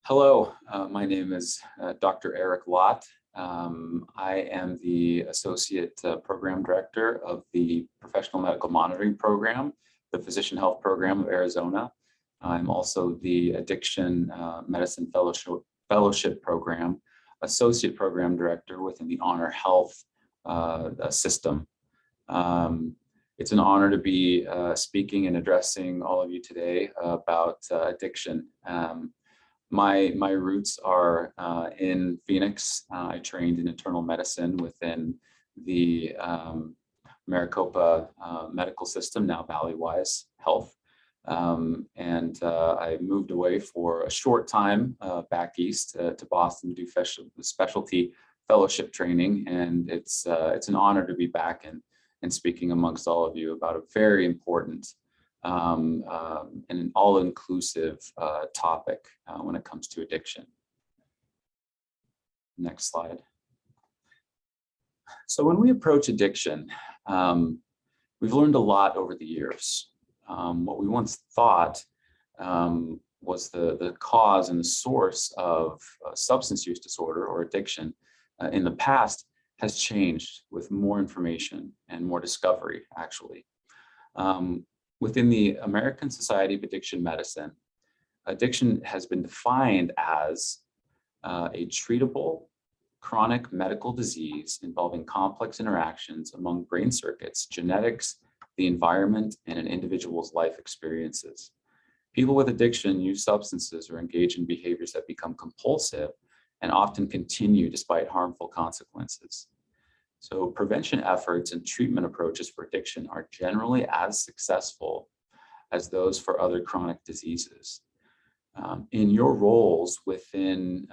Hello, my name is Dr. Eric Lott. I am the Associate Program Director of the Professional Medical Monitoring Program, the Physician Health Program of Arizona. I'm also the Addiction Medicine Fellowship Program, Associate Program Director within the Honor Health system. It's an honor to be speaking and addressing all of you today about addiction. My roots are in Phoenix. I trained in internal medicine within the Maricopa medical system, now Valleywise Health. I moved away for a short time back east to Boston to do specialty fellowship training. And it's an honor to be back and speaking amongst all of you about a very important and an all-inclusive topic when it comes to addiction. Next slide. So when we approach addiction, we've learned a lot over the years. What we once thought was the cause and the source of substance use disorder or addiction in the past has changed with more information and more discovery, actually. Within the American Society of Addiction Medicine, addiction has been defined as a treatable chronic medical disease involving complex interactions among brain circuits, genetics, the environment, and an individual's life experiences. People with addiction use substances or engage in behaviors that become compulsive and often continue despite harmful consequences. So prevention efforts and treatment approaches for addiction are generally as successful as those for other chronic diseases. In your roles within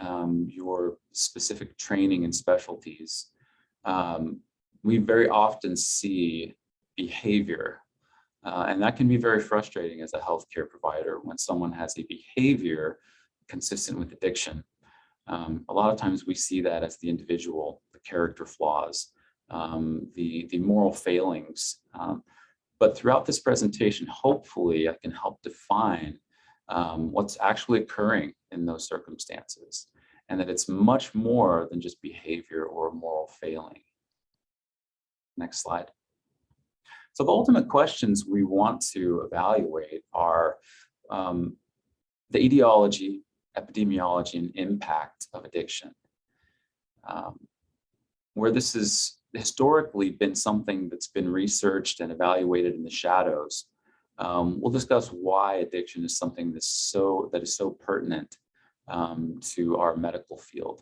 your specific training and specialties, we very often see behavior, and that can be very frustrating as a healthcare provider when someone has a behavior consistent with addiction. A lot of times we see that as the individual, the character flaws, the moral failings. But throughout this presentation, hopefully I can help define what's actually occurring in those circumstances, and that it's much more than just behavior or moral failing. Next slide. So the ultimate questions we want to evaluate are the etiology, epidemiology, and impact of addiction. Where this has historically been something that's been researched and evaluated in the shadows, we'll discuss why addiction is something that is so pertinent to our medical field.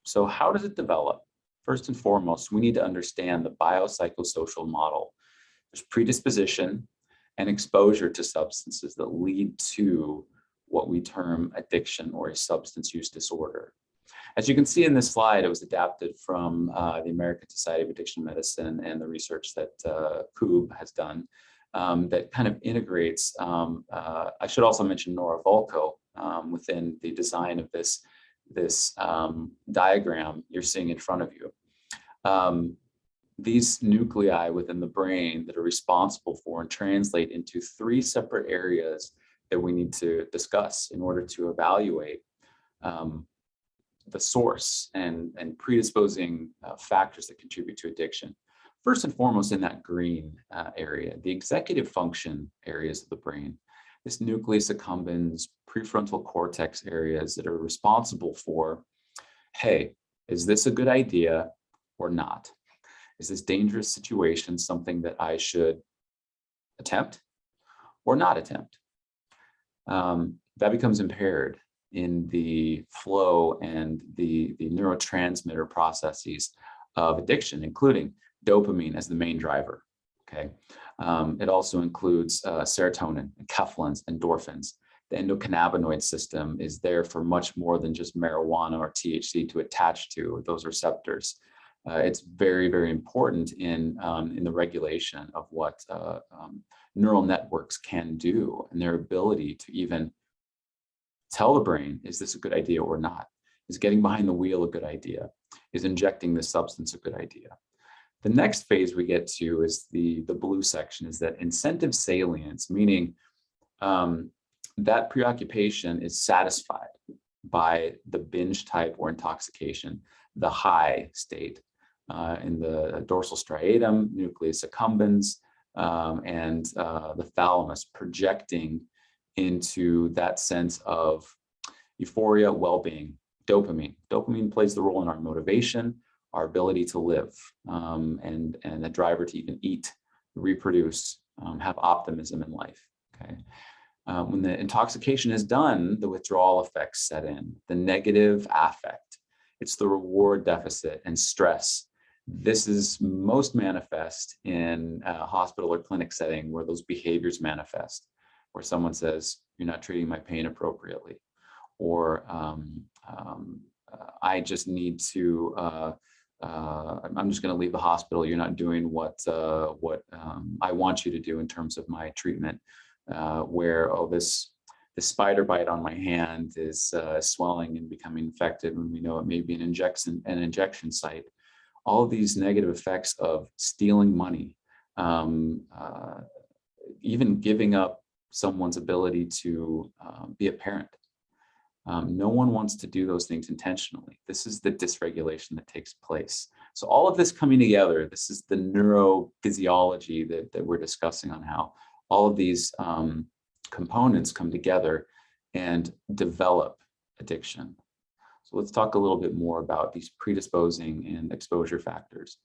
So how does it develop? First and foremost, we need to understand the biopsychosocial model. There's predisposition and exposure to substances that lead to what we term addiction or a substance use disorder. As you can see in this slide, it was adapted from the American Society of Addiction Medicine and the research that Koob has done that kind of integrates, I should also mention Nora Volkow within the design of this diagram you're seeing in front of you. These nuclei within the brain that are responsible for and translate into three separate areas that we need to discuss in order to evaluate the source and predisposing factors that contribute to addiction. First and foremost, in that green area, the executive function areas of the brain, this nucleus accumbens, prefrontal cortex areas that are responsible for, hey, is this a good idea or not? Is this dangerous situation something that I should attempt or not attempt? That becomes impaired in the flow and the neurotransmitter processes of addiction, including dopamine as the main driver, okay? It also includes serotonin, enkephalins, endorphins. The endocannabinoid system is there for much more than just marijuana or THC to attach to those receptors. It's very, very important in the regulation of what neural networks can do and their ability to even tell the brain, is this a good idea or not? Is getting behind the wheel a good idea? Is injecting this substance a good idea? The next phase we get to is the blue section, is that incentive salience, meaning that preoccupation is satisfied by the binge type or intoxication, the high state in the dorsal striatum, nucleus accumbens, and the thalamus, projecting into that sense of euphoria, well-being, dopamine. Dopamine plays the role in our motivation, our ability to live, and a driver to even eat, reproduce, have optimism in life. Okay. When the intoxication is done, the withdrawal effects set in, the negative affect. It's the reward deficit and stress. This is most manifest in a hospital or clinic setting where those behaviors manifest, where someone says, "You're not treating my pain appropriately," or "I just need to, I'm just going to leave the hospital. You're not doing what I want you to do in terms of my treatment." Where, oh, this spider bite on my hand is swelling and becoming infected when we know it may be an injection site. All of these negative effects of stealing money, even giving up someone's ability to be a parent. No one wants to do those things intentionally. This is the dysregulation that takes place. So all of this coming together, this is the neurophysiology that we're discussing on how all of these components come together and develop addiction. So let's talk a little bit more about these predisposing and exposure factors.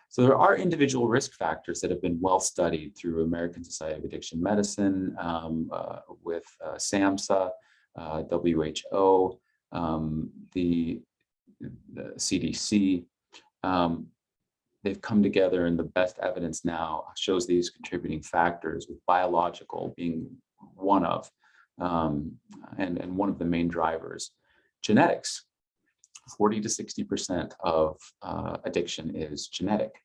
So there are individual risk factors that have been well studied through American Society of Addiction Medicine, with SAMHSA, WHO, the CDC. They've come together, and the best evidence now shows these contributing factors, with biological being one of, and one of the main drivers. Genetics. 40 to 60% of addiction is genetic.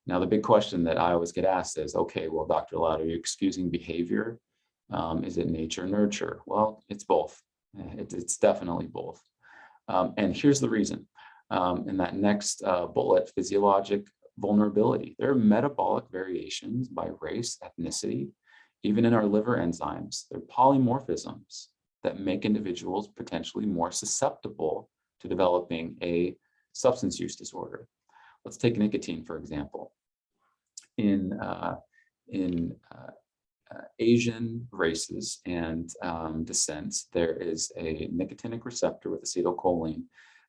Now, the big question that I always get asked is, okay, well, Dr. Lott, are you excusing behavior? Is it nature, nurture? Well, it's both. It's definitely both. And here's the reason. In that next bullet, physiologic vulnerability. There are metabolic variations by race, ethnicity, even in our liver enzymes. There are polymorphisms that make individuals potentially more susceptible to developing a substance use disorder. Let's take nicotine, for example. In Asian races and descents, there is a nicotinic receptor with acetylcholine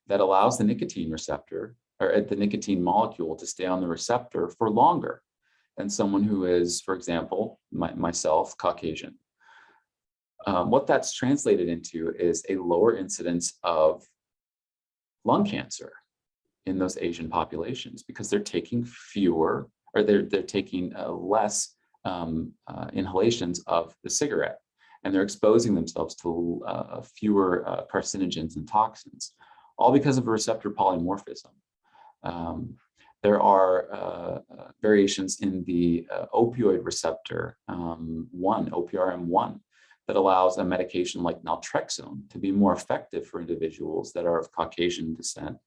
that allows the nicotine receptor, or the nicotine molecule, to stay on the receptor for longer than someone who is, for example, myself, Caucasian. What that's translated into is a lower incidence of lung cancer in those Asian populations, because they're taking fewer, or they're taking less inhalations of the cigarette, and they're exposing themselves to fewer carcinogens and toxins, all because of a receptor polymorphism. There are variations in the opioid receptor, OPRM1, that allows a medication like naltrexone to be more effective for individuals that are of Caucasian descent,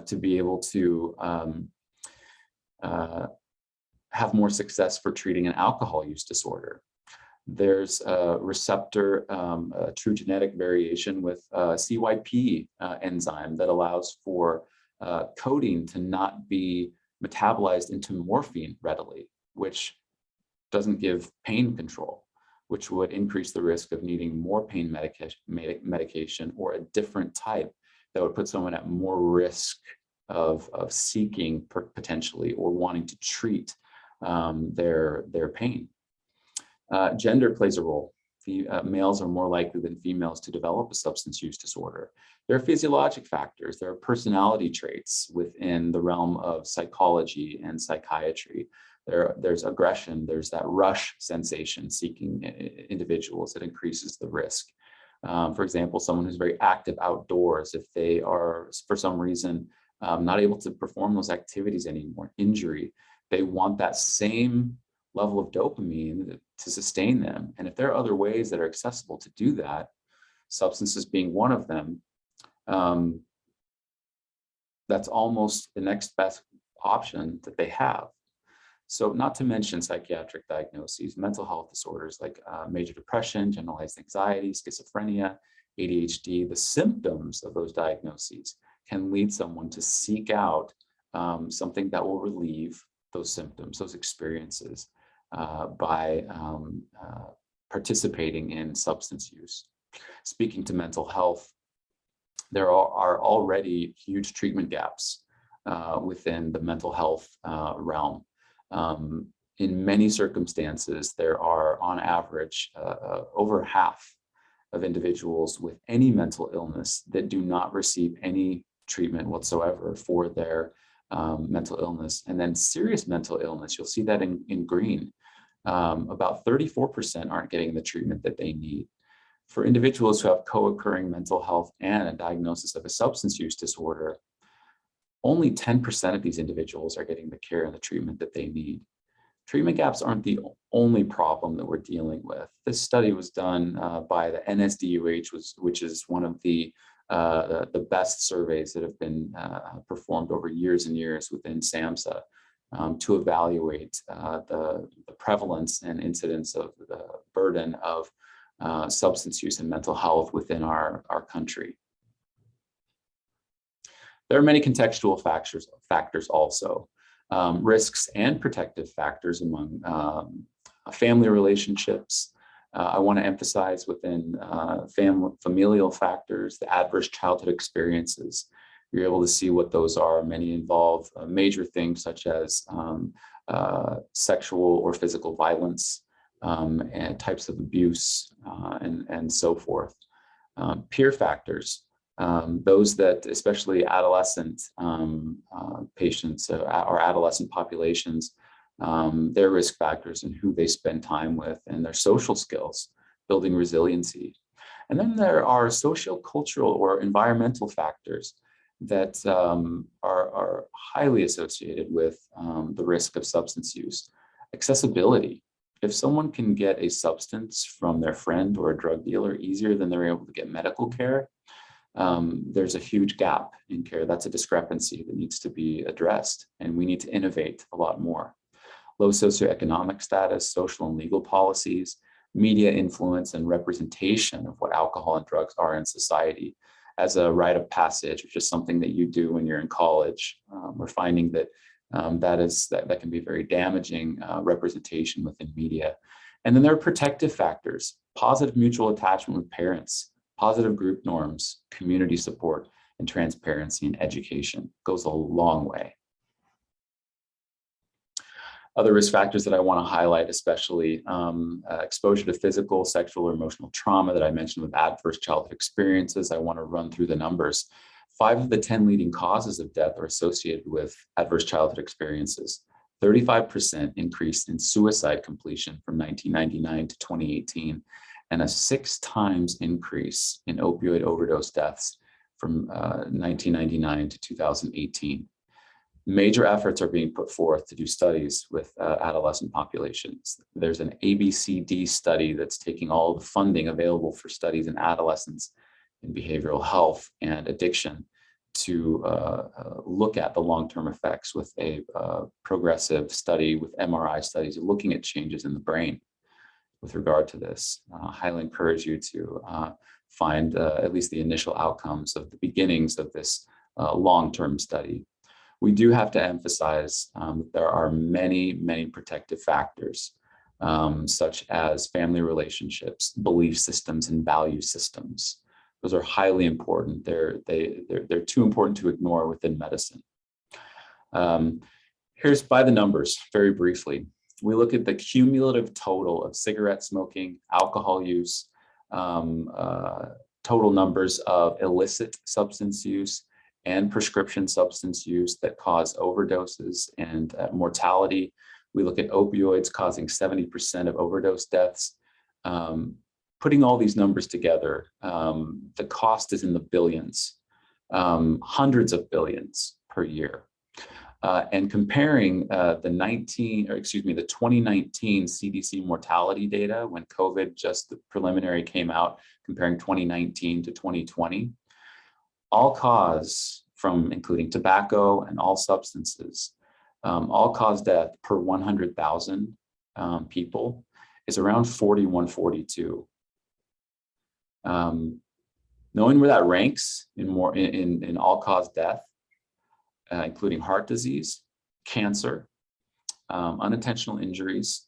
to be able to have more success for treating an alcohol use disorder. There's a receptor, a true genetic variation with CYP enzyme that allows for codeine to not be metabolized into morphine readily, which doesn't give pain control, which would increase the risk of needing more pain medication or a different type that would put someone at more risk of seeking potentially or wanting to treat their pain. Gender plays a role. Males are more likely than females to develop a substance use disorder. There are physiologic factors. There are personality traits within the realm of psychology and psychiatry. There's aggression. There's that rush sensation seeking individuals that increases the risk. For example, someone who's very active outdoors, if they are, for some reason, not able to perform those activities anymore, injury, they want that same level of dopamine to sustain them. And if there are other ways that are accessible to do that, substances being one of them, that's almost the next best option that they have. So not to mention psychiatric diagnoses, mental health disorders like major depression, generalized anxiety, schizophrenia, ADHD, the symptoms of those diagnoses can lead someone to seek out something that will relieve those symptoms, those experiences, by participating in substance use. Speaking to mental health, there are already huge treatment gaps within the mental health realm. In many circumstances, there are on average over half of individuals with any mental illness that do not receive any treatment whatsoever for their mental illness. And then serious mental illness, you'll see that in green. About 34% aren't getting the treatment that they need. For individuals who have co-occurring mental health and a diagnosis of a substance use disorder, only 10% of these individuals are getting the care and the treatment that they need. Treatment gaps aren't the only problem that we're dealing with. This study was done by the NSDUH, which is one of the best surveys that have been performed over years and years within SAMHSA to evaluate the prevalence and incidence of the burden of substance use and mental health within our country. There are many contextual factors also, risks and protective factors among family relationships. I want to emphasize within familial factors, the adverse childhood experiences. You're able to see what those are. Many involve major things such as sexual or physical violence, and types of abuse, and so forth. Peer factors. Those that, especially adolescent patients or adolescent populations, their risk factors and who they spend time with and their social skills, building resiliency. And then there are socio-cultural or environmental factors that are highly associated with the risk of substance use. Accessibility. If someone can get a substance from their friend or a drug dealer easier than they're able to get medical care, there's a huge gap in care. That's a discrepancy that needs to be addressed, and we need to innovate a lot more. Low socioeconomic status, social and legal policies, media influence and representation of what alcohol and drugs are in society as a rite of passage, which is something that you do when you're in college. We're finding that that can be very damaging representation within media. And then there are protective factors, positive mutual attachment with parents, positive group norms, community support, and transparency and education goes a long way. Other risk factors that I want to highlight, especially exposure to physical, sexual, or emotional trauma that I mentioned with adverse childhood experiences. I want to run through the numbers. 5 of the 10 leading causes of death are associated with adverse childhood experiences. 35% increase in suicide completion from 1999 to 2018, and a 6 times increase in opioid overdose deaths from 1999 to 2018. Major efforts are being put forth to do studies with adolescent populations. There's an ABCD study that's taking all the funding available for studies in adolescents in behavioral health and addiction to look at the long-term effects with a progressive study with MRI studies looking at changes in the brain with regard to this. I highly encourage you to find at least the initial outcomes of the beginnings of this long-term study. We do have to emphasize that there are many, many protective factors, such as family relationships, belief systems, and value systems. Those are highly important. They're too important to ignore within medicine. Here's by the numbers, very briefly. We look at the cumulative total of cigarette smoking, alcohol use, total numbers of illicit substance use, and prescription substance use that cause overdoses and mortality. We look at opioids causing 70% of overdose deaths. Putting all these numbers together, the cost is in the billions, hundreds of billions per year. And comparing the 2019 CDC mortality data when COVID, just the preliminary came out, comparing 2019 to 2020, all cause from including tobacco and all substances All-cause death per 100,000 people is around 41, 42. Knowing where that ranks in all-cause death, including heart disease, cancer, unintentional injuries,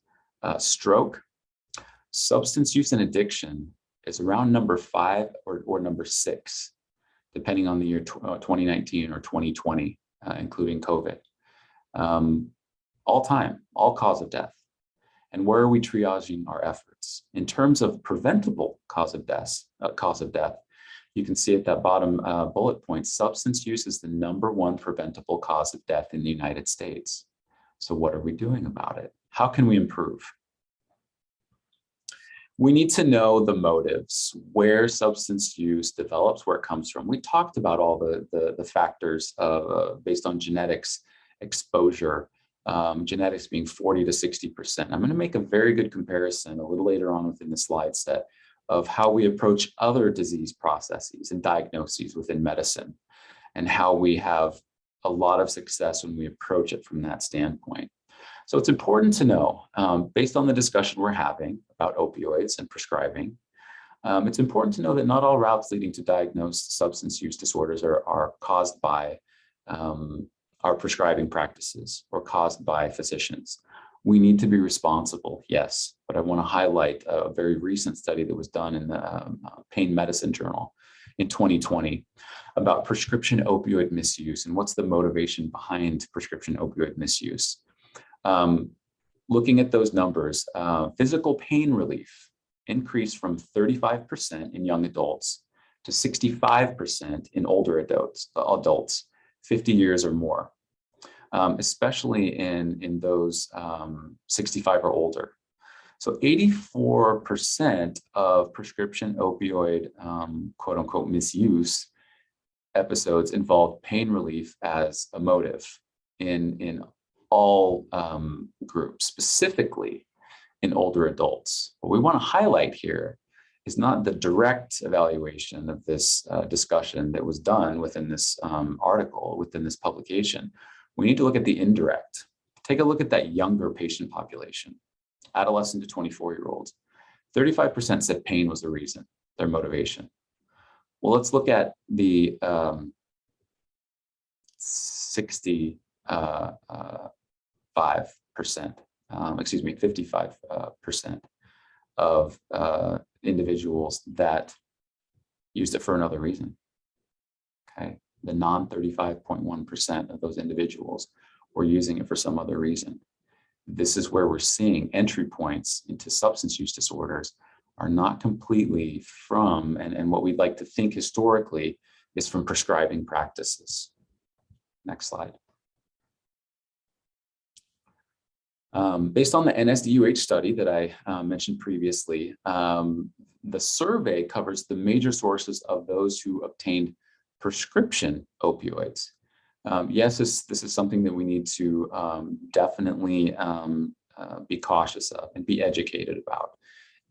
stroke, substance use and addiction is around number 5 or number 6, depending on the year 2019 or 2020, including COVID. All time, all cause of death. And where are we triaging our efforts? In terms of preventable cause of death, you can see at that bottom bullet point, substance use is the #1 preventable cause of death in the United States. So what are we doing about it? How can we improve? We need to know the motives, where substance use develops, where it comes from. We talked about all the factors based on genetics, exposure, genetics being 40 to 60%. I'm going to make a very good comparison a little later on within the slide set of how we approach other disease processes and diagnoses within medicine, and how we have a lot of success when we approach it from that standpoint. So it's important to know, based on the discussion we're having about opioids and prescribing, it's important to know that not all routes leading to diagnosed substance use disorders are caused by our prescribing practices or caused by physicians. We need to be responsible, yes, but I want to highlight a very recent study that was done in the Pain Medicine Journal in 2020 about prescription opioid misuse and what's the motivation behind prescription opioid misuse. Looking at those numbers, physical pain relief increased from 35% in young adults to 65% in older adults 50 years or more, especially in those 65 or older. So 84% of prescription opioid, quote unquote, misuse episodes involved pain relief as a motive in all groups, specifically in older adults. What we want to highlight here is not the direct evaluation of this discussion that was done within this article, within this publication. We need to look at the indirect. Take a look at that younger patient population, adolescent to 24-year-olds. 35% said pain was the reason, their motivation. Well, let's look at the 55% of individuals that used it for another reason. Okay, the non-35.1% of those individuals were using it for some other reason. This is where we're seeing entry points into substance use disorders are not completely from, and what we'd like to think historically is from prescribing practices. Next slide. Based on the NSDUH study that I mentioned previously, the survey covers the major sources of those who obtained prescription opioids. Yes, this is something that we need to definitely be cautious of and be educated about.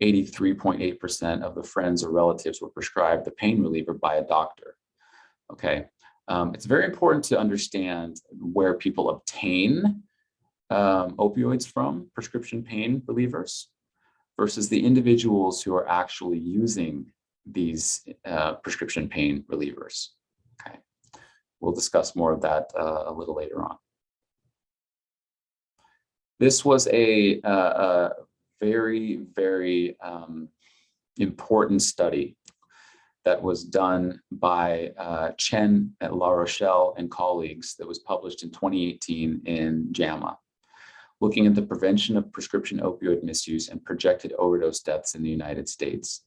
83.8% of the friends or relatives were prescribed the pain reliever by a doctor. Okay, it's very important to understand where people obtain opioids from, prescription pain relievers, versus the individuals who are actually using these prescription pain relievers. Okay, we'll discuss more of that a little later on. This was a very, very important study that was done by Chen at La Rochelle and colleagues that was published in 2018 in JAMA, looking at the prevention of prescription opioid misuse and projected overdose deaths in the United States.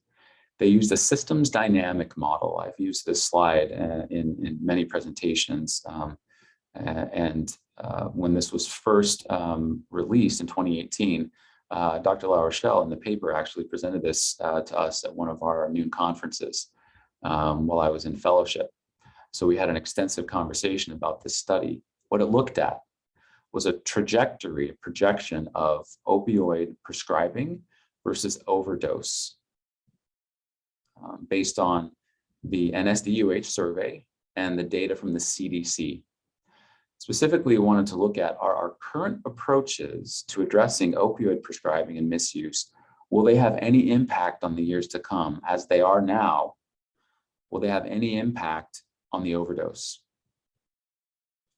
They used a systems dynamic model. I've used this slide in many presentations. When this was first released in 2018, Dr. La Rochelle in the paper actually presented this to us at one of our noon conferences while I was in fellowship. So we had an extensive conversation about this study. What it looked at was a trajectory, a projection of opioid prescribing versus overdose based on the NSDUH survey and the data from the CDC. Specifically, we wanted to look at are our current approaches to addressing opioid prescribing and misuse, will they have any impact on the years to come as they are now? Will they have any impact on the overdose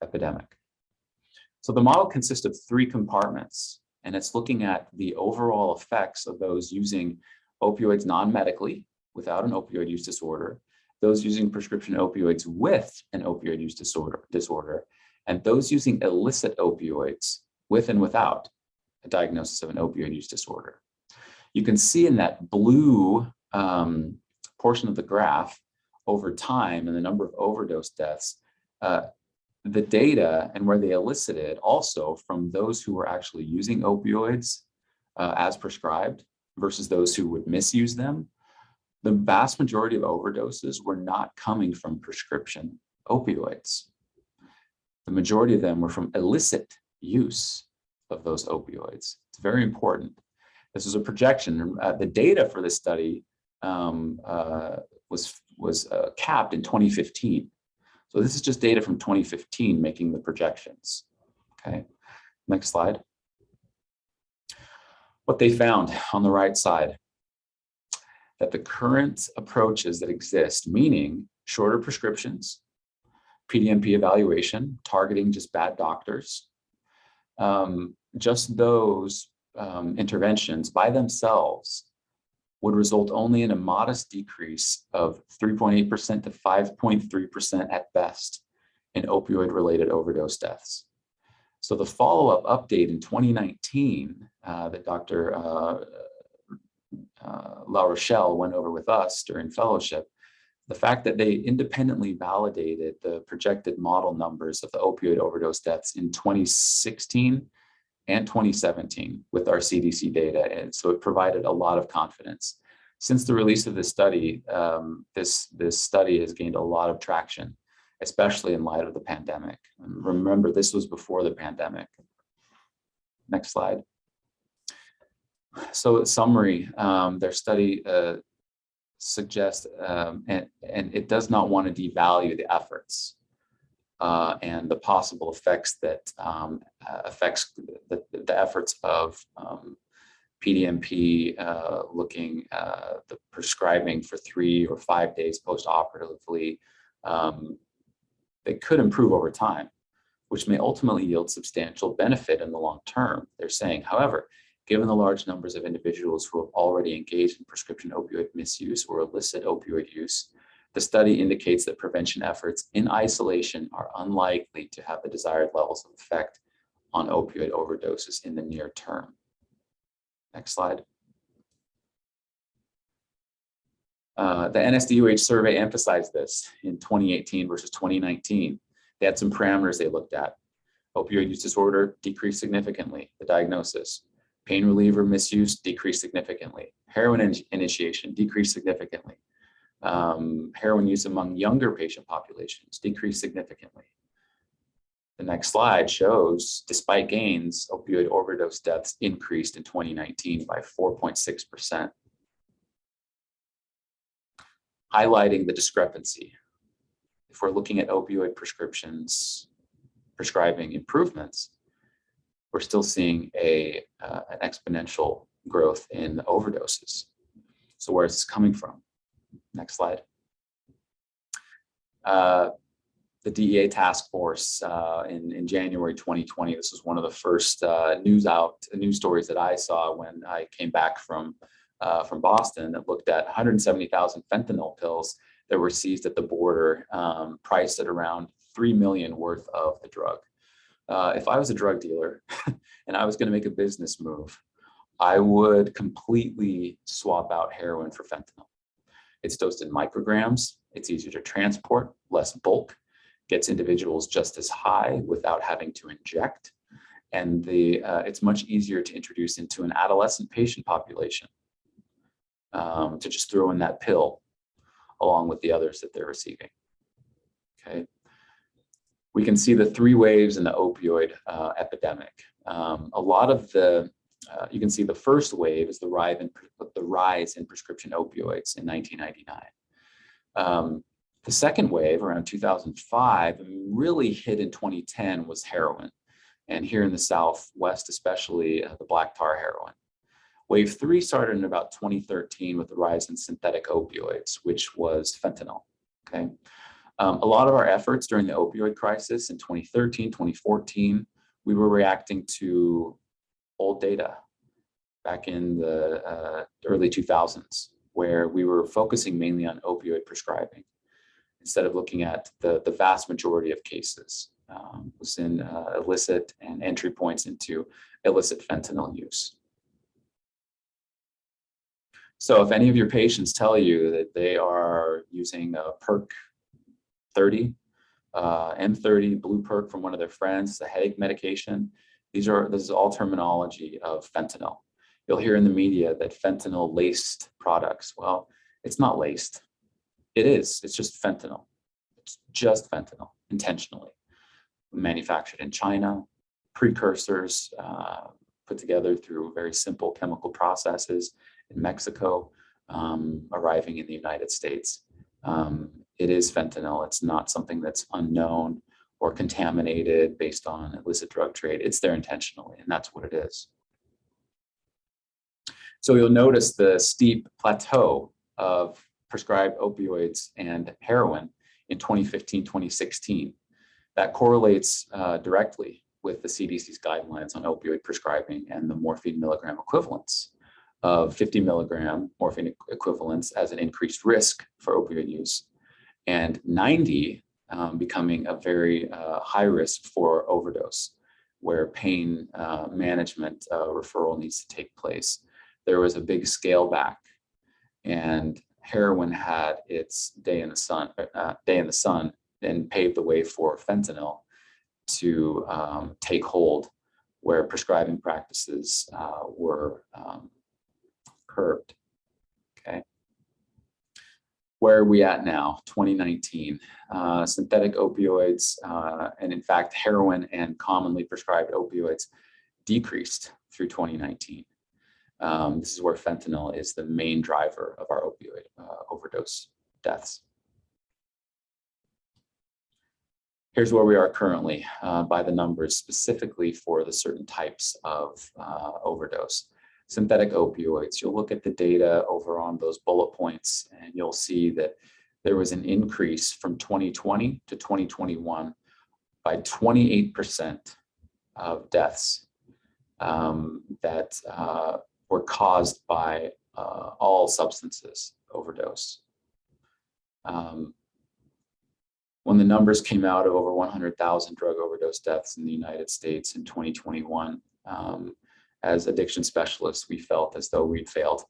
epidemic? So the model consists of 3 compartments, and it's looking at the overall effects of those using opioids non-medically without an opioid use disorder, those using prescription opioids with an opioid use disorder, and those using illicit opioids with and without a diagnosis of an opioid use disorder. You can see in that blue portion of the graph over time and the number of overdose deaths, the data and where they elicited also from those who were actually using opioids as prescribed versus those who would misuse them. The vast majority of overdoses were not coming from prescription opioids. The majority of them were from illicit use of those opioids. It's very important. This was a projection. The data for this study was capped in 2015. So this is just data from 2015 making the projections. Okay, next slide. What they found on the right side, that the current approaches that exist, meaning shorter prescriptions, PDMP evaluation, targeting just bad doctors, just those interventions by themselves would result only in a modest decrease of 3.8% to 5.3% at best in opioid-related overdose deaths. So the follow-up update in 2019 that Dr. La Rochelle went over with us during fellowship, the fact that they independently validated the projected model numbers of the opioid overdose deaths in 2016 and 2017 with our CDC data. And so it provided a lot of confidence. Since the release of this study, this study has gained a lot of traction, especially in light of the pandemic. And remember, this was before the pandemic. Next slide. So a summary, their study suggests, and it does not want to devalue the efforts and the possible effects that affects the efforts of PDMP looking the prescribing for 3 or 5 days post-operatively. They could improve over time, which may ultimately yield substantial benefit in the long term. They're saying, however, given the large numbers of individuals who have already engaged in prescription opioid misuse or illicit opioid use, the study indicates that prevention efforts in isolation are unlikely to have the desired levels of effect on opioid overdoses in the near term. Next slide. The NSDUH survey emphasized this in 2018 versus 2019. They had some parameters they looked at. Opioid use disorder decreased significantly, the diagnosis. Pain reliever misuse decreased significantly. Heroin initiation decreased significantly. Heroin use among younger patient populations decreased significantly. The next slide shows, despite gains, opioid overdose deaths increased in 2019 by 4.6%. Highlighting the discrepancy. If we're looking at opioid prescribing improvements, we're still seeing an exponential growth in overdoses. So where is this coming from? Next slide. The DEA task force in January 2020, this was one of the first news stories that I saw when I came back from Boston, that looked at 170,000 fentanyl pills that were seized at the border, priced at around $3 million worth of the drug. If I was a drug dealer and I was going to make a business move, I would completely swap out heroin for fentanyl. It's dosed in micrograms. It's easier to transport, less bulk, gets individuals just as high without having to inject. And it's much easier to introduce into an adolescent patient population to just throw in that pill along with the others that they're receiving. Okay. We can see the 3 waves in the opioid epidemic. A lot of you can see the first wave is the rise in prescription opioids in 1999. The second wave around 2005 really hit in 2010 was heroin. And here in the Southwest, especially the black tar heroin. Wave 3 started in about 2013 with the rise in synthetic opioids, which was fentanyl, okay? A lot of our efforts during the opioid crisis in 2013, 2014, we were reacting to old data back in the early 2000s, where we were focusing mainly on opioid prescribing instead of looking at the vast majority of cases was in illicit and entry points into illicit fentanyl use. So if any of your patients tell you that they are using a Perk 30, M30, Blue Perk from one of their friends, a headache medication, this is all terminology of fentanyl. You'll hear in the media that fentanyl laced products. Well, it's not laced. It is. It's just fentanyl. It's just fentanyl intentionally. Manufactured in China, precursors put together through very simple chemical processes in Mexico, arriving in the United States. It is fentanyl. It's not something that's unknown or contaminated based on illicit drug trade. It's there intentionally, and that's what it is. So you'll notice the steep plateau of prescribed opioids and heroin in 2015, 2016. That correlates directly with the CDC's guidelines on opioid prescribing and the morphine milligram equivalents of 50 milligram morphine equivalents as an increased risk for opioid use, and 90 becoming a very high risk for overdose, where pain management referral needs to take place. There was a big scale back, and heroin had its day in the sun, and paved the way for fentanyl to take hold, where prescribing practices were curbed. Okay. Where are we at now? 2019. Synthetic opioids, and in fact, heroin and commonly prescribed opioids decreased through 2019. This is where fentanyl is the main driver of our opioid overdose deaths. Here's where we are currently by the numbers, specifically for the certain types of overdose. Synthetic opioids, you'll look at the data over on those bullet points, and you'll see that there was an increase from 2020 to 2021 by 28% of deaths that were caused by all substances overdose. When the numbers came out of over 100,000 drug overdose deaths in the United States in 2021, as addiction specialists, we felt as though we'd failed.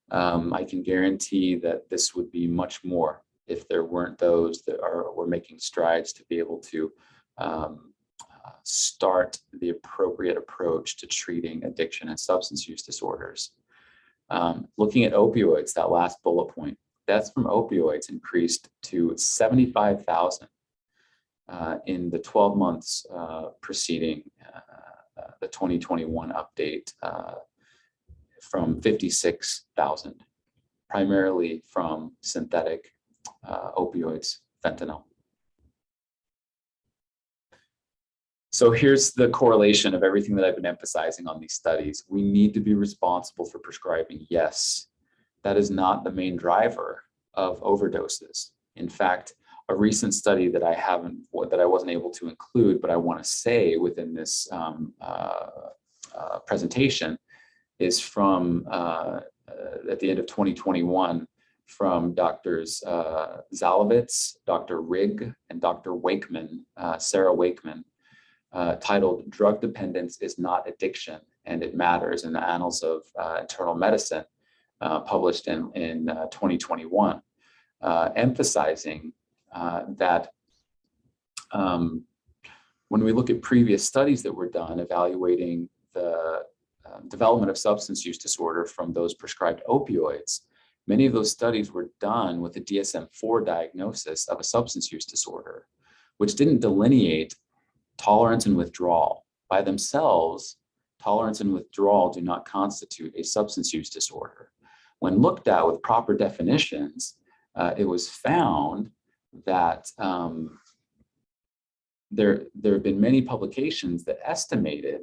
I can guarantee that this would be much more if there weren't those that were making strides to be able to start the appropriate approach to treating addiction and substance use disorders. Looking at opioids, that last bullet point, deaths from opioids increased to 75,000 in the 12 months preceding the 2021 update, from 56,000, primarily from synthetic opioids, fentanyl. So here's the correlation of everything that I've been emphasizing on these studies. We need to be responsible for prescribing, yes. That is not the main driver of overdoses. In fact, a recent study that I wasn't able to include, but I want to say within this presentation, is from at the end of 2021 from Drs. Zalovitz, Dr. Rigg, and Dr. Wakeman, Sarah Wakeman, titled "Drug Dependence is Not Addiction and It Matters" in the Annals of Internal Medicine, published in 2021, emphasizing that when we look at previous studies that were done evaluating the development of substance use disorder from those prescribed opioids, many of those studies were done with a DSM-4 diagnosis of a substance use disorder, which didn't delineate tolerance and withdrawal. By themselves, tolerance and withdrawal do not constitute a substance use disorder. When looked at with proper definitions, it was found that there have been many publications that estimated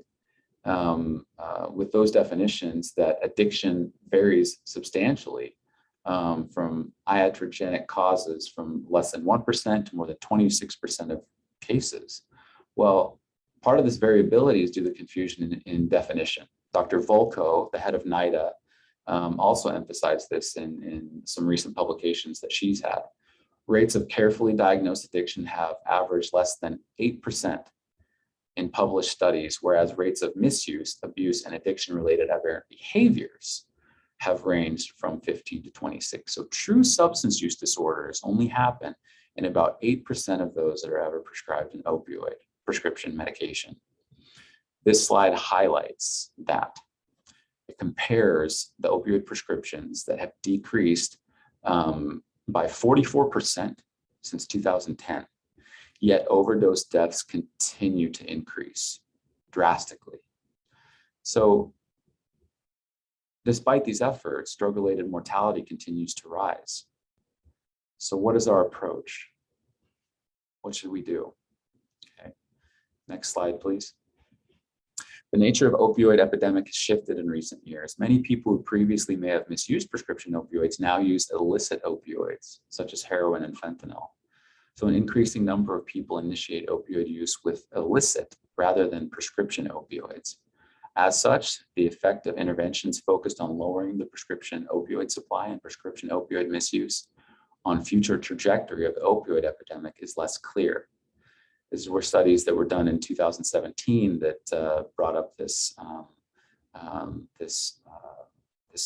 with those definitions that addiction varies substantially from iatrogenic causes from less than 1% to more than 26% of cases. Well, part of this variability is due to confusion in definition. Dr. Volko, the head of NIDA, also emphasized this in some recent publications that she's had. Rates of carefully diagnosed addiction have averaged less than 8% in published studies, whereas rates of misuse, abuse, and addiction-related aberrant behaviors have ranged from 15 to 26. So true substance use disorders only happen in about 8% of those that are ever prescribed an opioid prescription medication. This slide highlights that. It compares the opioid prescriptions that have decreased by 44% since 2010, yet overdose deaths continue to increase drastically. So despite these efforts, drug-related mortality continues to rise. So what is our approach? What should we do? Okay, next slide, please. The nature of opioid epidemic has shifted in recent years. Many people who previously may have misused prescription opioids now use illicit opioids, such as heroin and fentanyl. So an increasing number of people initiate opioid use with illicit rather than prescription opioids. As such, the effect of interventions focused on lowering the prescription opioid supply and prescription opioid misuse on future trajectory of the opioid epidemic is less clear. These were studies that were done in 2017 that brought up this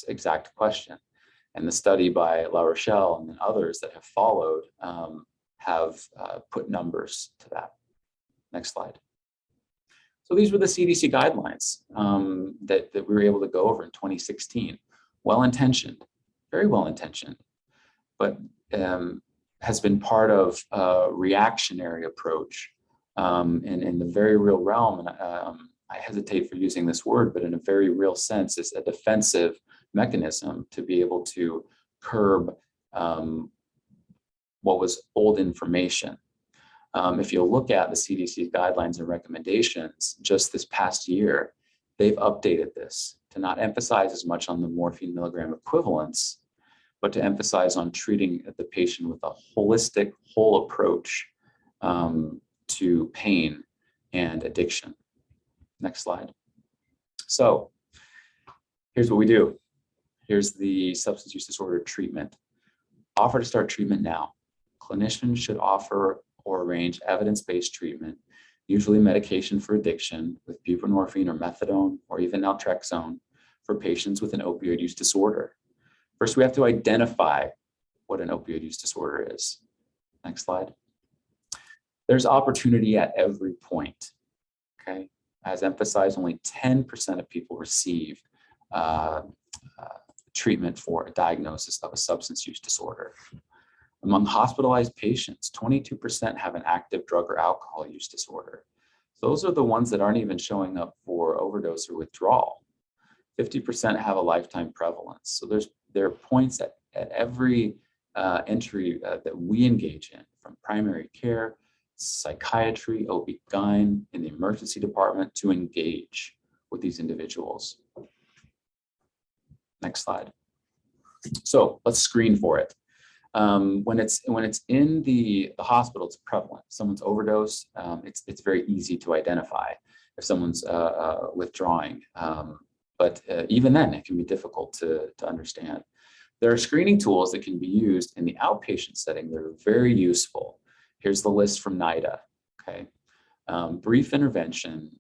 exact question. And the study by La Rochelle and others that have followed have put numbers to that. Next slide. So these were the CDC guidelines that we were able to go over in 2016. Well-intentioned, very well-intentioned, but has been part of a reactionary approach in the very real realm. And I hesitate for using this word, but in a very real sense, it's a defensive mechanism to be able to curb what was old information. If you look at the CDC guidelines and recommendations just this past year, they've updated this to not emphasize as much on the morphine milligram equivalence, but to emphasize on treating the patient with a holistic, whole approach to pain and addiction. Next slide. So here's what we do. Here's the substance use disorder treatment. Offer to start treatment now. Clinicians should offer or arrange evidence-based treatment, usually medication for addiction with buprenorphine or methadone or even naltrexone for patients with an opioid use disorder. First, we have to identify what an opioid use disorder is. Next slide. There's opportunity at every point, okay? As emphasized, only 10% of people receive treatment for a diagnosis of a substance use disorder. Among hospitalized patients, 22% have an active drug or alcohol use disorder. Those are the ones that aren't even showing up for overdose or withdrawal. 50% have a lifetime prevalence. So there are points at every entry that we engage in, from primary care, psychiatry, OB-GYN, in the emergency department, to engage with these individuals. Next slide. So let's screen for it. When it's in the hospital, it's prevalent. If someone's overdosed, it's very easy to identify if someone's withdrawing. But even then, it can be difficult to understand. There are screening tools that can be used in the outpatient setting that are very useful. Here's the list from NIDA. Okay, brief intervention,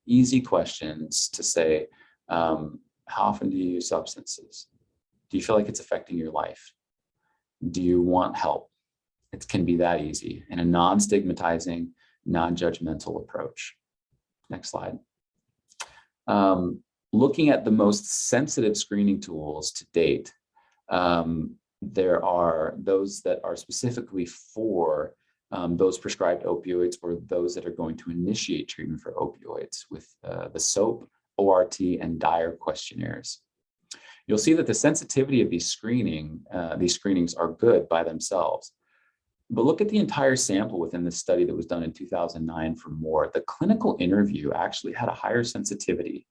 easy questions to say, how often do you use substances? Do you feel like it's affecting your life? Do you want help? It can be that easy in a non-stigmatizing, non-judgmental approach. Next slide. Looking at the most sensitive screening tools to date, there are those that are specifically for those prescribed opioids or those that are going to initiate treatment for opioids with the SOAP, ORT, and DIRE questionnaires. You'll see that the sensitivity of these screenings are good by themselves. But look at the entire sample within this study that was done in 2009 for more. The clinical interview actually had a higher sensitivity.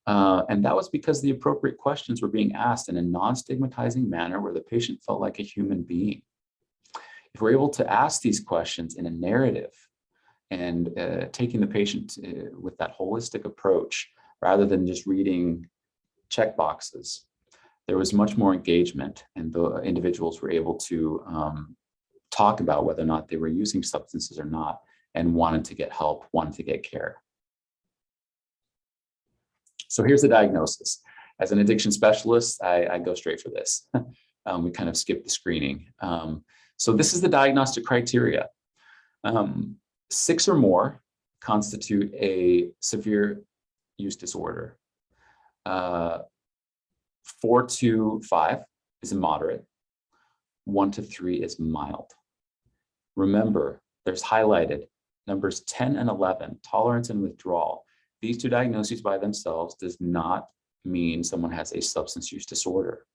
And that was because the appropriate questions were being asked in a non-stigmatizing manner where the patient felt like a human being. If we're able to ask these questions in a narrative and taking the patient with that holistic approach, rather than just reading check boxes, there was much more engagement, and the individuals were able to talk about whether or not they were using substances or not, and wanted to get help, wanted to get care. So here's the diagnosis. As an addiction specialist, I go straight for this. We kind of skip the screening. So this is the diagnostic criteria. 6 or more constitute a severe use disorder. 4 to 5 is a moderate. 1 to 3 is mild. Remember, there's highlighted numbers 10 and 11, tolerance and withdrawal. These 2 diagnoses by themselves does not mean someone has a substance use disorder.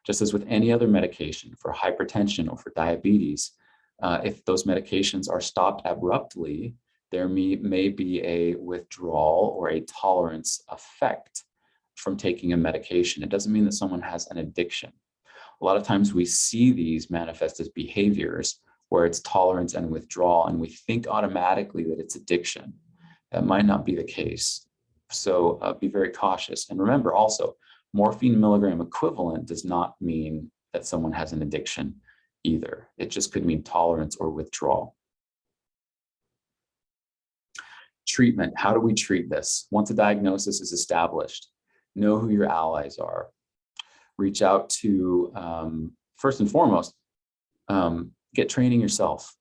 Just as with any other medication for hypertension or for diabetes, if those medications are stopped abruptly, there may be a withdrawal or a tolerance effect from taking a medication. It doesn't mean that someone has an addiction. A lot of times we see these manifest as behaviors where it's tolerance and withdrawal, and we think automatically that it's addiction. That might not be the case. So be very cautious. And remember also, morphine milligram equivalent does not mean that someone has an addiction either. It just could mean tolerance or withdrawal. Treatment, how do we treat this? Once a diagnosis is established, know who your allies are. Reach out to, first and foremost, get training yourself.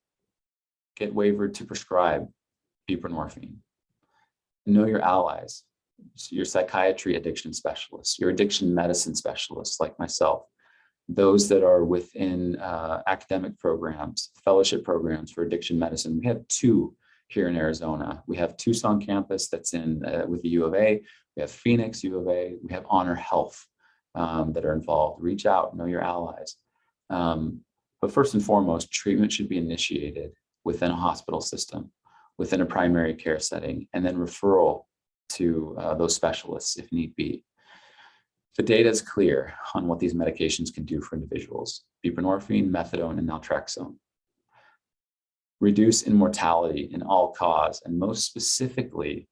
Get waivered to prescribe buprenorphine. Know your allies, your psychiatry addiction specialists, your addiction medicine specialists like myself, those that are within academic programs, fellowship programs for addiction medicine. We have 2 here in Arizona. We have Tucson campus that's in with the U of A. We have Phoenix U of A. We have Honor Health that are involved. Reach out, know your allies. But first and foremost, treatment should be initiated within a hospital system, within a primary care setting, and then referral to those specialists if need be. The data is clear on what these medications can do for individuals: buprenorphine, methadone, and naltrexone. Reduce in mortality in all cause, and most specifically,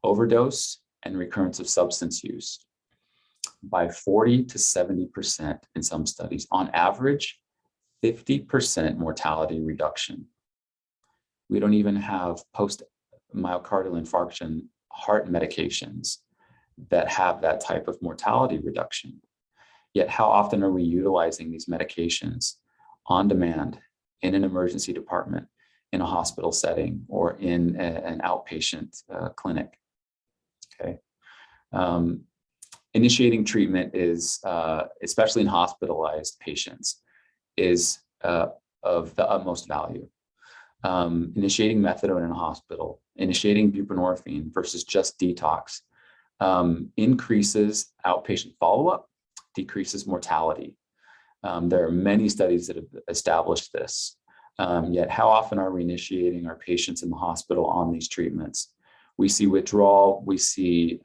overdose and recurrence of substance use by 40 to 70% in some studies. On average, 50% mortality reduction. We don't even have post-myocardial infarction heart medications that have that type of mortality reduction. Yet how often are we utilizing these medications on demand in an emergency department, in a hospital setting, or in an outpatient clinic? Okay. Initiating treatment is, especially in hospitalized patients, is of the utmost value. Initiating methadone in a hospital, initiating buprenorphine versus just detox, increases outpatient follow-up, decreases mortality. There are many studies that have established this. Yet how often are we initiating our patients in the hospital on these treatments? We see withdrawal, we see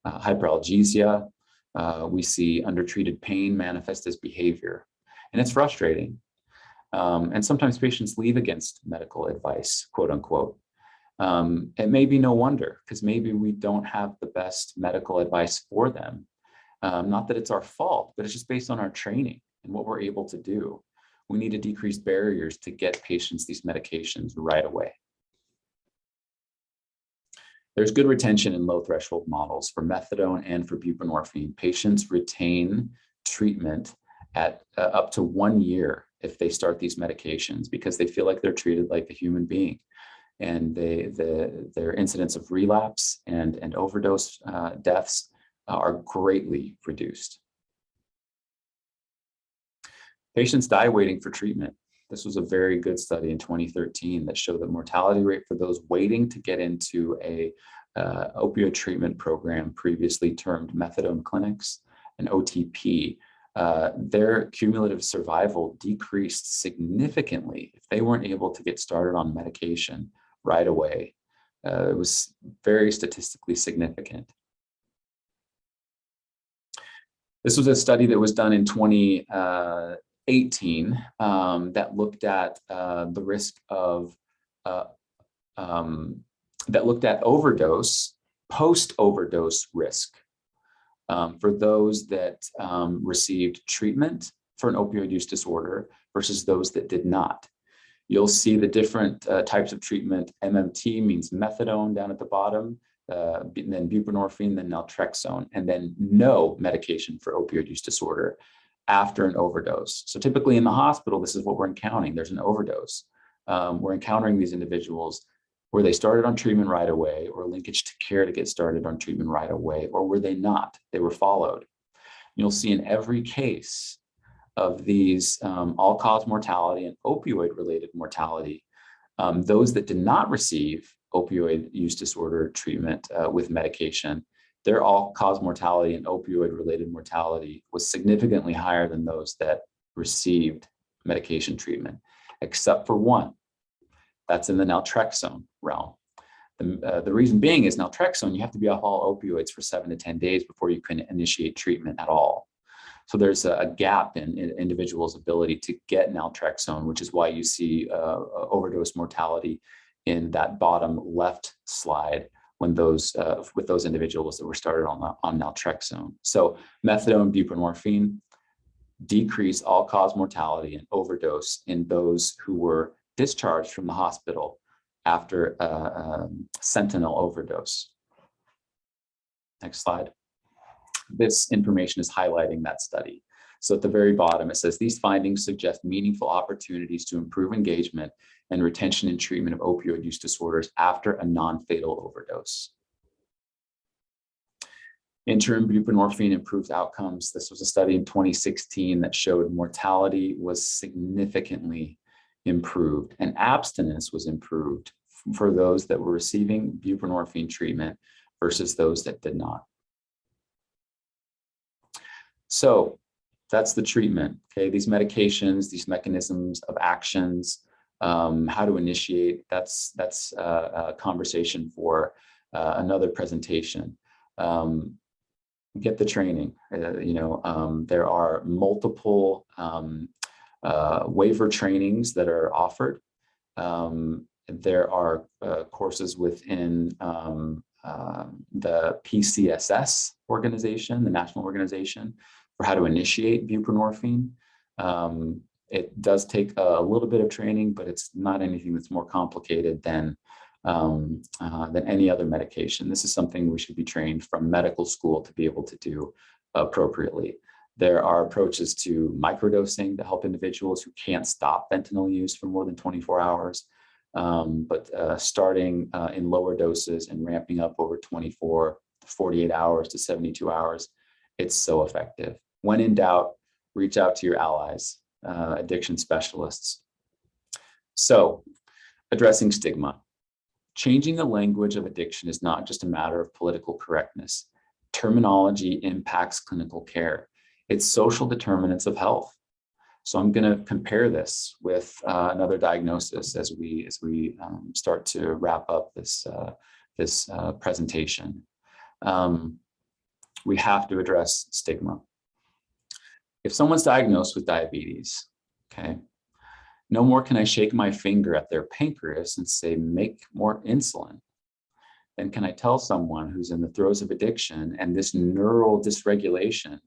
hyperalgesia, we see undertreated pain manifest as behavior, and it's frustrating. And sometimes patients leave against medical advice, quote unquote. It may be no wonder, because maybe we don't have the best medical advice for them. Not that it's our fault, but it's just based on our training and what we're able to do. We need to decrease barriers to get patients these medications right away. There's good retention in low threshold models for methadone and for buprenorphine. Patients retain treatment at up to 1 year if they start these medications, because they feel like they're treated like a human being, and their incidence of relapse and overdose deaths are greatly reduced. Patients die waiting for treatment. This was a very good study in 2013 that showed the mortality rate for those waiting to get into a opioid treatment program, previously termed methadone clinics, and OTP, their cumulative survival decreased significantly if they weren't able to get started on medication right away. It was very statistically significant. This was a study that was done in 2018 that looked at the risk of that looked at overdose, post-overdose risk for those that received treatment for an opioid use disorder versus those that did not. You'll see the different types of treatment. MMT means methadone down at the bottom, then buprenorphine, then naltrexone, and then no medication for opioid use disorder after an overdose. So typically in the hospital, this is what we're encountering. There's an overdose. We're encountering these individuals where they started on treatment right away, or linkage to care to get started on treatment right away, or were they not? They were followed. You'll see in every case of these all-cause mortality and opioid-related mortality, those that did not receive opioid use disorder treatment with medication, their all-cause mortality and opioid-related mortality was significantly higher than those that received medication treatment, except for one. That's in the naltrexone realm. The reason being is naltrexone, you have to be off all opioids for 7 to 10 days before you can initiate treatment at all. So there's a gap in individuals' ability to get naltrexone, which is why you see overdose mortality in that bottom left slide when those with those individuals that were started on naltrexone. So methadone, buprenorphine decrease all-cause mortality and overdose in those who were discharged from the hospital after sentinel overdose. Next slide. This information is highlighting that study. So at the very bottom, it says these findings suggest meaningful opportunities to improve engagement and retention in treatment of opioid use disorders after a non-fatal overdose. Interim buprenorphine improves outcomes. This was a study in 2016 that showed mortality was significantly improved and abstinence was improved for those that were receiving buprenorphine treatment versus those that did not. So that's the treatment. Okay, these medications, these mechanisms of actions, how to initiate. That's a conversation for another presentation. Get the training. There are multiple waiver trainings that are offered. There are courses within the PCSS organization, the national organization, for how to initiate buprenorphine. It does take a little bit of training, but it's not anything that's more complicated than any other medication. This is something we should be trained from medical school to be able to do appropriately. There are approaches to microdosing to help individuals who can't stop fentanyl use for more than 24 hours. But starting in lower doses and ramping up over 24 to 48 hours to 72 hours, it's so effective. When in doubt, reach out to your allies, addiction specialists. So, addressing stigma. Changing the language of addiction is not just a matter of political correctness. Terminology impacts clinical care. It's social determinants of health. So I'm going to compare this with another diagnosis as we start to wrap up this presentation. We have to address stigma. If someone's diagnosed with diabetes, okay, no more can I shake my finger at their pancreas and say, make more insulin. Then can I tell someone who's in the throes of addiction and this neural dysregulation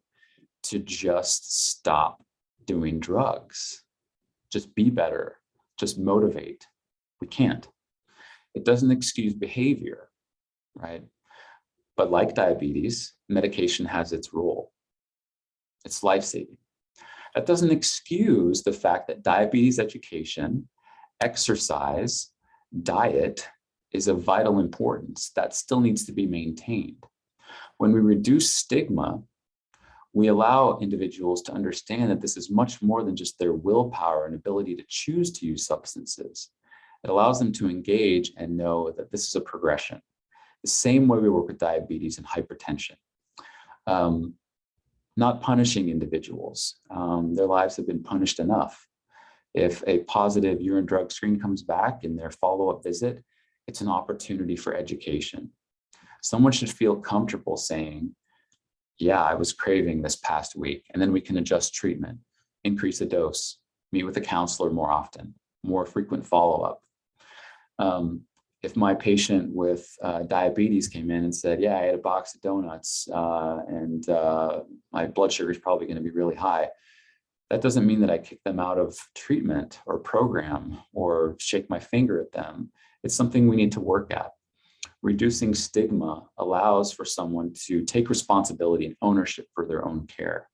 to just stop doing drugs, just be better, just motivate. We can't. It doesn't excuse behavior, right? But like diabetes, medication has its role. It's life-saving. That doesn't excuse the fact that diabetes education, exercise, diet is of vital importance. That still needs to be maintained. When we reduce stigma, we allow individuals to understand that this is much more than just their willpower and ability to choose to use substances. It allows them to engage and know that this is a progression. The same way we work with diabetes and hypertension. not punishing individuals. Their lives have been punished enough. If a positive urine drug screen comes back in their follow-up visit, it's an opportunity for education. Someone should feel comfortable saying, yeah, I was craving this past week, and then we can adjust treatment, increase the dose, meet with a counselor more often, more frequent follow-up. If my patient with diabetes came in and said, yeah, I ate a box of donuts and my blood sugar is probably going to be really high, that doesn't mean that I kick them out of treatment or program or shake my finger at them. It's something we need to work at. Reducing stigma allows for someone to take responsibility and ownership for their own care.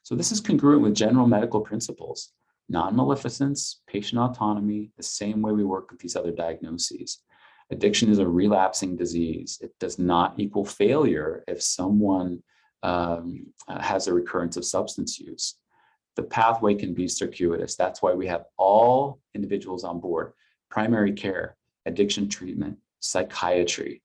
So this is congruent with general medical principles, non-maleficence, patient autonomy, the same way we work with these other diagnoses. Addiction is a relapsing disease. It does not equal failure if someone has a recurrence of substance use. The pathway can be circuitous. That's why we have all individuals on board: primary care, addiction treatment, psychiatry,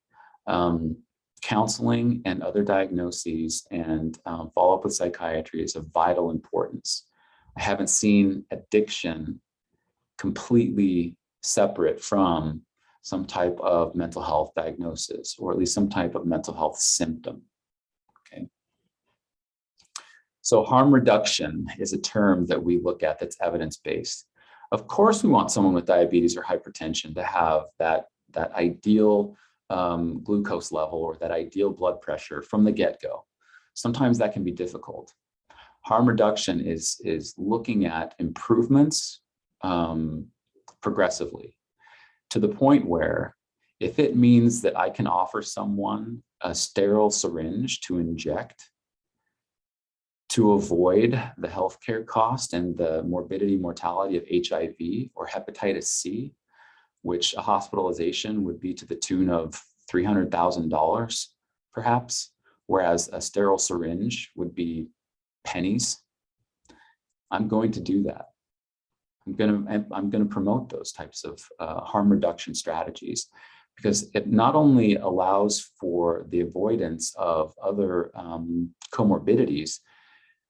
counseling, and other diagnoses, and follow-up with psychiatry is of vital importance. I haven't seen addiction completely separate from some type of mental health diagnosis, or at least some type of mental health symptom. Okay. So harm reduction is a term that we look at that's evidence-based. Of course, we want someone with diabetes or hypertension to have that ideal glucose level or that ideal blood pressure from the get-go. Sometimes that can be difficult. Harm reduction is looking at improvements progressively, to the point where if it means that I can offer someone a sterile syringe to inject to avoid the healthcare cost and the morbidity, mortality of HIV or hepatitis C, which a hospitalization would be to the tune of $300,000 perhaps, whereas a sterile syringe would be pennies, I'm going to do that. I'm going to promote those types of harm reduction strategies, because it not only allows for the avoidance of other comorbidities,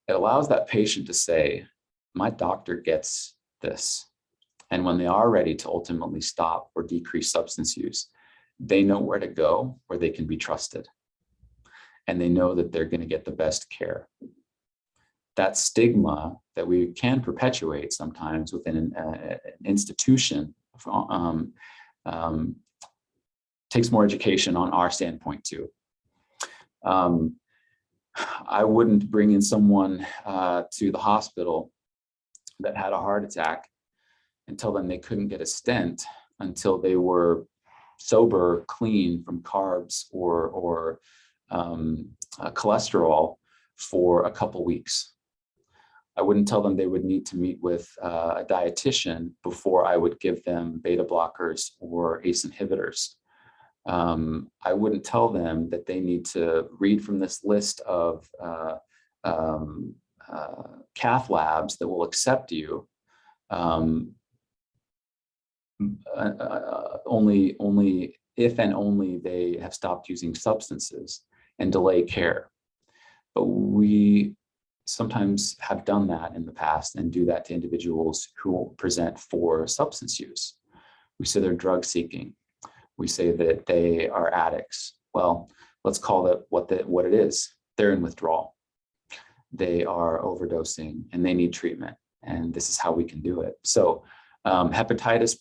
it allows that patient to say, my doctor gets this. And when they are ready to ultimately stop or decrease substance use, they know where to go, where they can be trusted. And they know that they're going to get the best care. That stigma that we can perpetuate sometimes within an institution takes more education on our standpoint too. I wouldn't bring in someone to the hospital that had a heart attack and tell them they couldn't get a stent until they were sober, clean from carbs or cholesterol for a couple weeks. I wouldn't tell them they would need to meet with a dietitian before I would give them beta blockers or ACE inhibitors. I wouldn't tell them that they need to read from this list of cath labs that will accept you only if and only they have stopped using substances, and delay care. But we sometimes have done that in the past and do that to individuals who present for substance use. We say they're drug seeking. We say that they are addicts. Well, let's call it what it is. They're in withdrawal. They are overdosing and they need treatment. And this is how we can do it. So hepatitis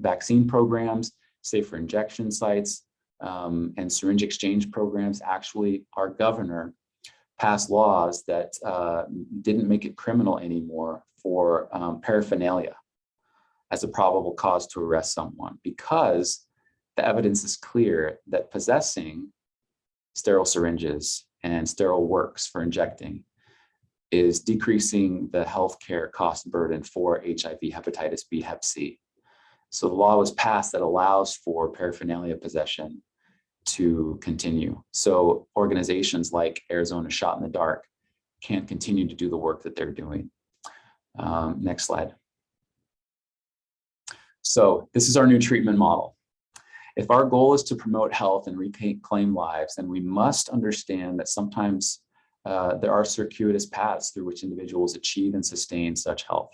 vaccine programs, safer injection sites, and syringe exchange programs. Actually, our governor passed laws that didn't make it criminal anymore for paraphernalia as a probable cause to arrest someone, because the evidence is clear that possessing sterile syringes and sterile works for injecting is decreasing the healthcare cost burden for HIV, hepatitis B, Hep C. So the law was passed that allows for paraphernalia possession to continue. So organizations like Arizona Shot in the Dark can continue to do the work that they're doing. Next slide. So this is our new treatment model. If our goal is to promote health and reclaim lives, then we must understand that sometimes there are circuitous paths through which individuals achieve and sustain such health.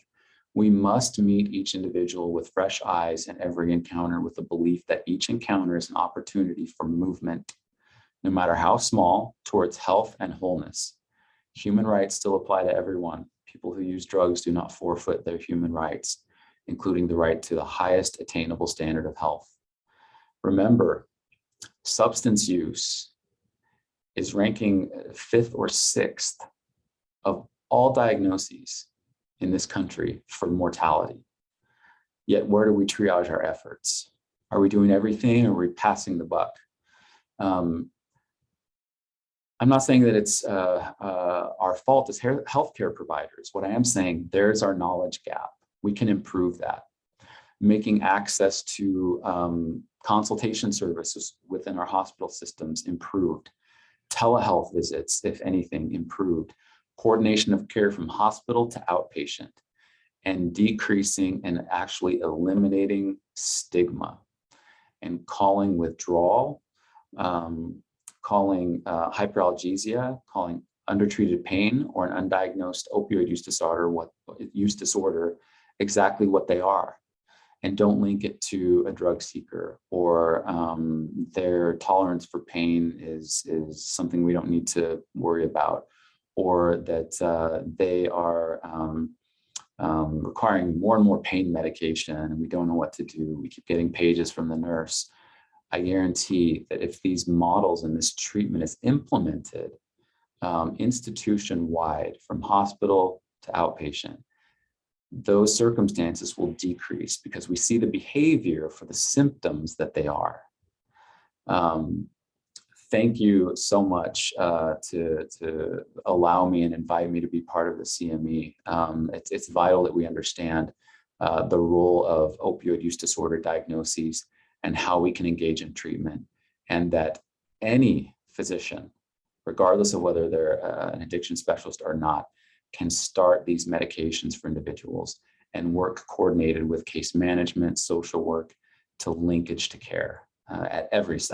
We must meet each individual with fresh eyes and every encounter with the belief that each encounter is an opportunity for movement, no matter how small, towards health and wholeness. Human rights still apply to everyone. People who use drugs do not forfeit their human rights, including the right to the highest attainable standard of health. Remember, substance use is ranking 5th or 6th of all diagnoses in this country for mortality. Yet where do we triage our efforts? Are we doing everything, or are we passing the buck? I'm not saying that it's our fault as healthcare providers. What I am saying, there's our knowledge gap. We can improve that. Making access to consultation services within our hospital systems improved. Telehealth visits, if anything, improved. Coordination of care from hospital to outpatient, and decreasing and actually eliminating stigma, and calling withdrawal, calling hyperalgesia, calling undertreated pain or an undiagnosed opioid use disorder exactly what they are. And don't link it to a drug seeker, or their tolerance for pain is something we don't need to worry about, or that they are requiring more and more pain medication and we don't know what to do. We keep getting pages from the nurse. I guarantee that if these models and this treatment is implemented institution-wide, from hospital to outpatient, those circumstances will decrease because we see the behavior for the symptoms that they are. Thank you so much to allow me and invite me to be part of the CME. It's vital that we understand the role of opioid use disorder diagnoses and how we can engage in treatment, and that any physician, regardless of whether they're an addiction specialist or not, can start these medications for individuals and work coordinated with case management, social work, to linkage to care at every site.